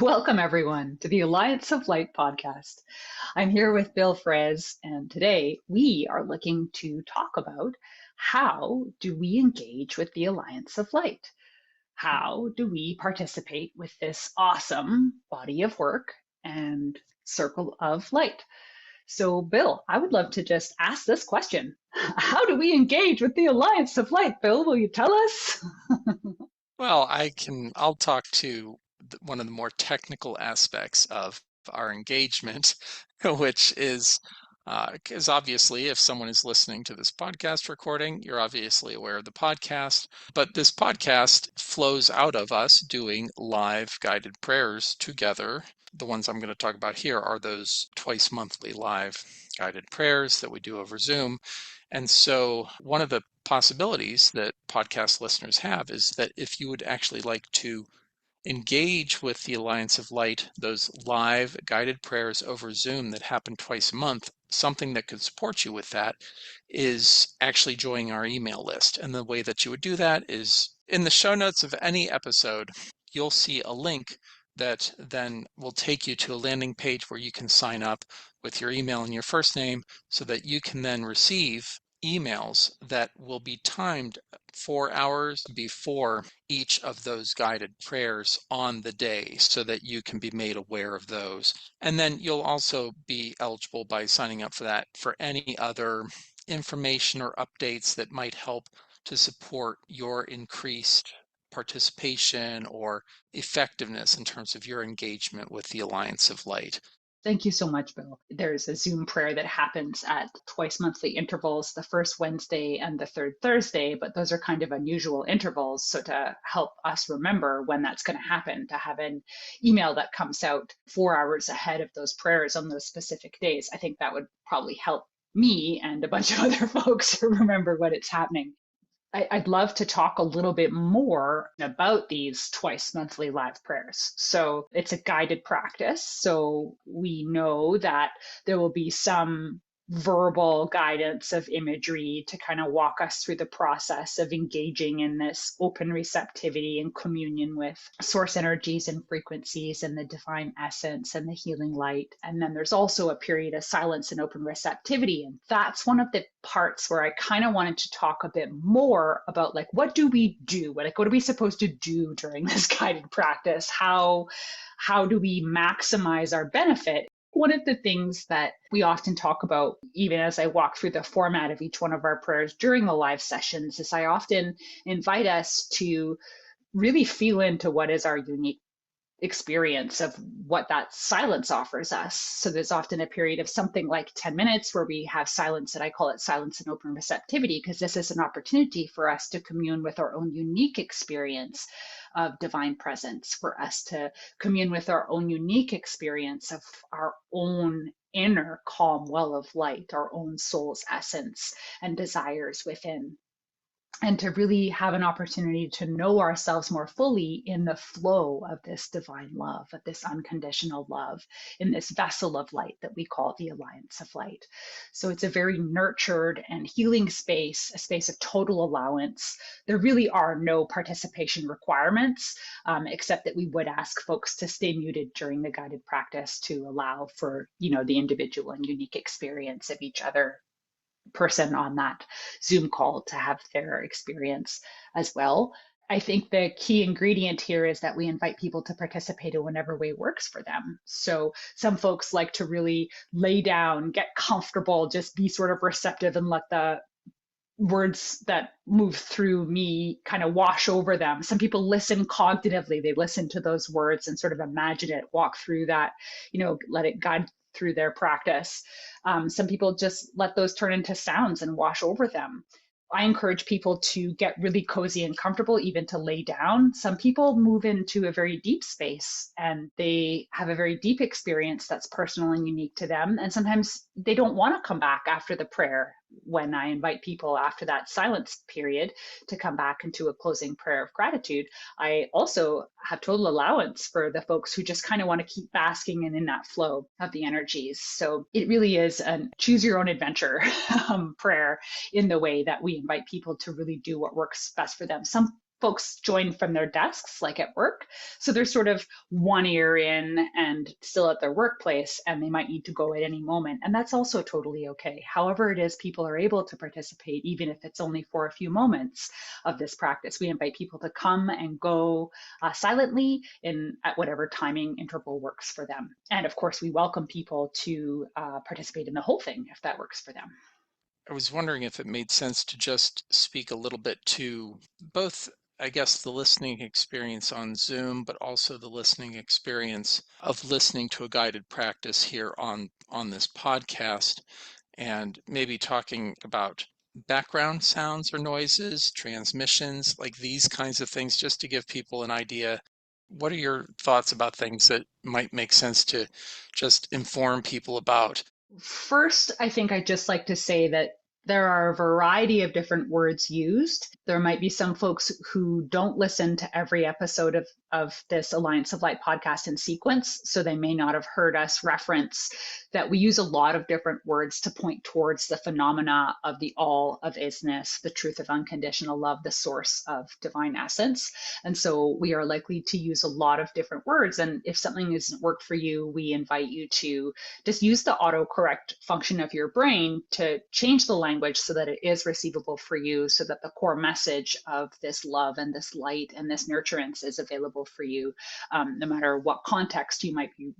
Welcome, everyone, to the Alliance of Light podcast. I'm here with Bill Frez, and today we are looking to talk about how do we engage with the Alliance of Light? How do we participate with this awesome body of work and circle of light? So, Bill, I would love to just ask this question. How do we engage with the Alliance of Light? Bill, will you tell us? Well, I'll talk to one of the more technical aspects of our engagement, which is, because obviously, if someone is listening to this podcast recording, you're obviously aware of the podcast. But this podcast flows out of us doing live guided prayers together. The ones I'm going to talk about here are those twice monthly live guided prayers that we do over Zoom. And so one of the possibilities that podcast listeners have is that if you would actually like to engage with the Alliance of Light, those live guided prayers over Zoom that happen twice a month, something that could support you with that is actually joining our email list. And the way that you would do that is in the show notes of any episode, you'll see a link that then will take you to a landing page where you can sign up with your email and your first name so that you can then receive emails that will be timed 4 hours before each of those guided prayers on the day so that you can be made aware of those. And then you'll also be eligible by signing up for that for any other information or updates that might help to support your increased participation or effectiveness in terms of your engagement with the Alliance of Light. Thank you so much, Bill. There's a Zoom prayer that happens at twice monthly intervals, the first Wednesday and the third Thursday, but those are kind of unusual intervals. So, to help us remember when that's going to happen, to have an email that comes out 4 hours ahead of those prayers on those specific days, I think that would probably help me and a bunch of other folks to remember when it's happening. I'd love to talk a little bit more about these twice monthly live prayers. So it's a guided practice. So we know that there will be some verbal guidance of imagery to kind of walk us through the process of engaging in this open receptivity and communion with source energies and frequencies and the divine essence and the healing light. And then there's also a period of silence and open receptivity. And that's one of the parts where I kind of wanted to talk a bit more about, like, what do we do? Like, what are we supposed to do during this guided practice? How do we maximize our benefit? One of the things that we often talk about, even as I walk through the format of each one of our prayers during the live sessions, is I often invite us to really feel into what is our unique experience of what that silence offers us. So there's often a period of something like 10 minutes where we have silence, and I call it silence and open receptivity, because this is an opportunity for us to commune with our own unique experience of divine presence, for us to commune with our own unique experience of our own inner calm well of light, our own soul's essence and desires within, and to really have an opportunity to know ourselves more fully in the flow of this divine love, of this unconditional love, in this vessel of light that we call the Alliance of Light. So it's a very nurtured and healing space, a space of total allowance. There really are no participation requirements, except that we would ask folks to stay muted during the guided practice to allow for, the individual and unique experience of each other person on that Zoom call to have their experience as well. I think the key ingredient here is that we invite people to participate in whatever way works for them. So some folks like to really lay down, get comfortable, just be sort of receptive and let the words that move through me kind of wash over them. Some people listen cognitively. They listen to those words and sort of imagine it, walk through that, let it guide through their practice. Some people just let those turn into sounds and wash over them. I encourage people to get really cozy and comfortable, even to lay down. Some people move into a very deep space and they have a very deep experience that's personal and unique to them. And sometimes they don't want to come back after the prayer. When I invite people after that silence period to come back into a closing prayer of gratitude, I also have total allowance for the folks who just kind of want to keep basking in that flow of the energies. So it really is a choose your own adventure prayer, in the way that we invite people to really do what works best for them. Some folks join from their desks, like at work. So they're sort of one ear in and still at their workplace, and they might need to go at any moment. And that's also totally okay. However, it is people are able to participate, even if it's only for a few moments of this practice. We invite people to come and go silently in at whatever timing interval works for them. And of course, we welcome people to participate in the whole thing if that works for them. I was wondering if it made sense to just speak a little bit to both, I guess, the listening experience on Zoom, but also the listening experience of listening to a guided practice here on this podcast, and maybe talking about background sounds or noises, transmissions, like these kinds of things, just to give people an idea. What are your thoughts about things that might make sense to just inform people about? First, I think I'd just like to say that there are a variety of different words used. There might be some folks who don't listen to every episode of this Alliance of Light podcast in sequence, so they may not have heard us reference that we use a lot of different words to point towards the phenomena of the all of isness, the truth of unconditional love, the source of divine essence. And so we are likely to use a lot of different words. And if something hasn't worked for you, we invite you to just use the autocorrect function of your brain to change the language so that it is receivable for you, so that the core message of this love and this light and this nurturance is available for you, no matter what context you might be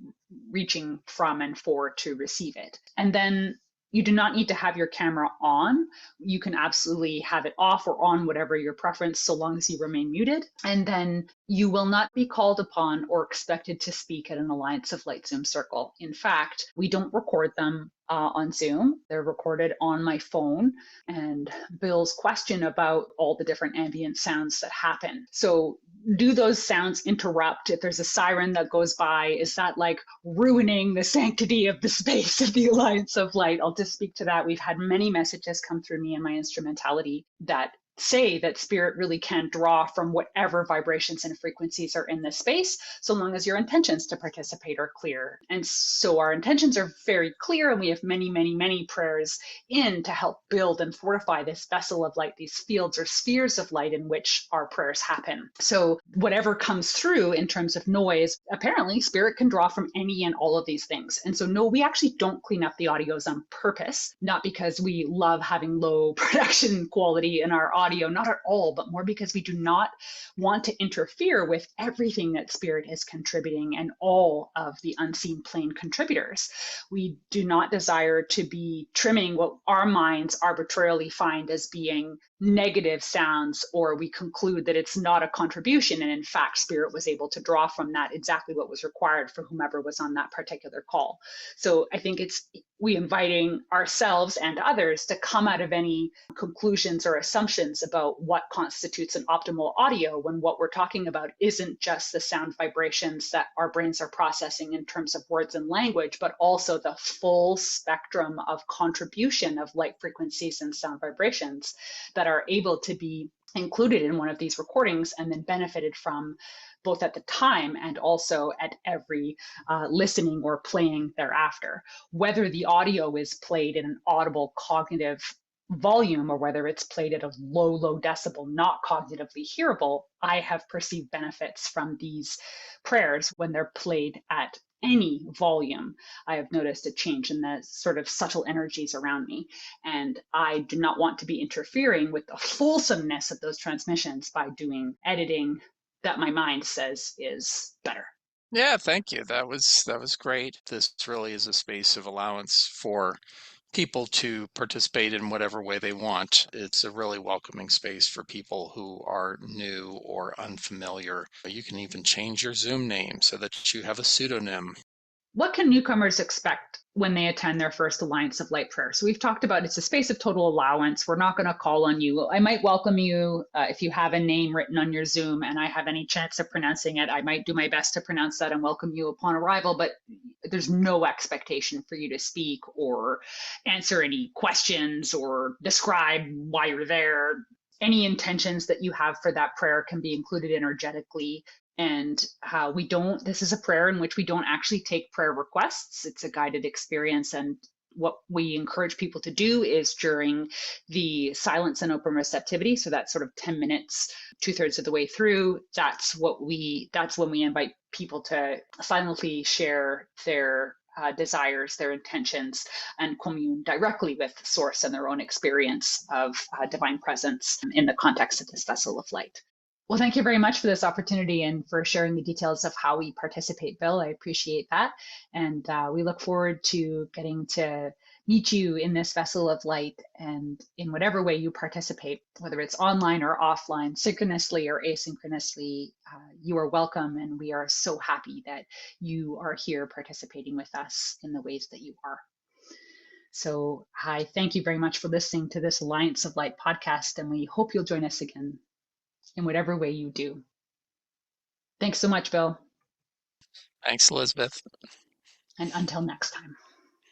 reaching from and for to receive it. And then you do not need to have your camera on. You can absolutely have it off or on, whatever your preference, so long as you remain muted. And then you will not be called upon or expected to speak at an Alliance of Light Zoom circle. In fact, we don't record them on Zoom. They're recorded on my phone. And Bill's question about all the different ambient sounds that happen. So do those sounds interrupt? If there's a siren that goes by, is that like ruining the sanctity of the space of the Alliance of Light? I'll just speak to that. We've had many messages come through me and my instrumentality that say that spirit really can draw from whatever vibrations and frequencies are in this space, so long as your intentions to participate are clear. And so our intentions are very clear, and we have many, many, many prayers in to help build and fortify this vessel of light, these fields or spheres of light in which our prayers happen. So whatever comes through in terms of noise, apparently spirit can draw from any and all of these things. And so no, we actually don't clean up the audios on purpose, not because we love having low production quality in our audio, not at all, but more because we do not want to interfere with everything that spirit is contributing and all of the unseen plane contributors. We do not desire to be trimming what our minds arbitrarily find as being negative sounds, or we conclude that it's not a contribution, and in fact spirit was able to draw from that exactly what was required for whomever was on that particular call. So I think it's we inviting ourselves and others to come out of any conclusions or assumptions about what constitutes an optimal audio, when what we're talking about isn't just the sound vibrations that our brains are processing in terms of words and language, but also the full spectrum of contribution of light frequencies and sound vibrations that are able to be included in one of these recordings and then benefited from both at the time and also at every listening or playing thereafter. Whether the audio is played in an audible cognitive volume or whether it's played at a low, low decibel, not cognitively hearable, I have perceived benefits from these prayers when they're played at any volume. I have noticed a change in the sort of subtle energies around me. And I do not want to be interfering with the fulsomeness of those transmissions by doing editing that my mind says is better. Yeah, thank you. That was great. This really is a space of allowance for people to participate in whatever way they want. It's a really welcoming space for people who are new or unfamiliar. You can even change your Zoom name so that you have a pseudonym. What can newcomers expect when they attend their first Alliance of Light prayer? So we've talked about it's a space of total allowance. We're not going to call on you. I might welcome you if you have a name written on your Zoom and I have any chance of pronouncing it. I might do my best to pronounce that and welcome you upon arrival, but there's no expectation for you to speak or answer any questions or describe why you're there. Any intentions that you have for that prayer can be included energetically. And this is a prayer in which we don't actually take prayer requests. It's a guided experience. And what we encourage people to do is during the silence and open receptivity, so that's sort of 10 minutes, 2/3 of the way through, that's when we invite people to silently share their desires, their intentions, and commune directly with Source and their own experience of divine presence in the context of this vessel of light. Well, thank you very much for this opportunity and for sharing the details of how we participate, Bill. I appreciate that. And we look forward to getting to meet you in this vessel of light and in whatever way you participate, whether it's online or offline, synchronously or asynchronously. You are welcome, and we are so happy that you are here participating with us in the ways that you are. So, hi, thank you very much for listening to this Alliance of Light podcast, and we hope you'll join us again in whatever way you do. Thanks so much, Bill. Thanks, Elizabeth. And until next time.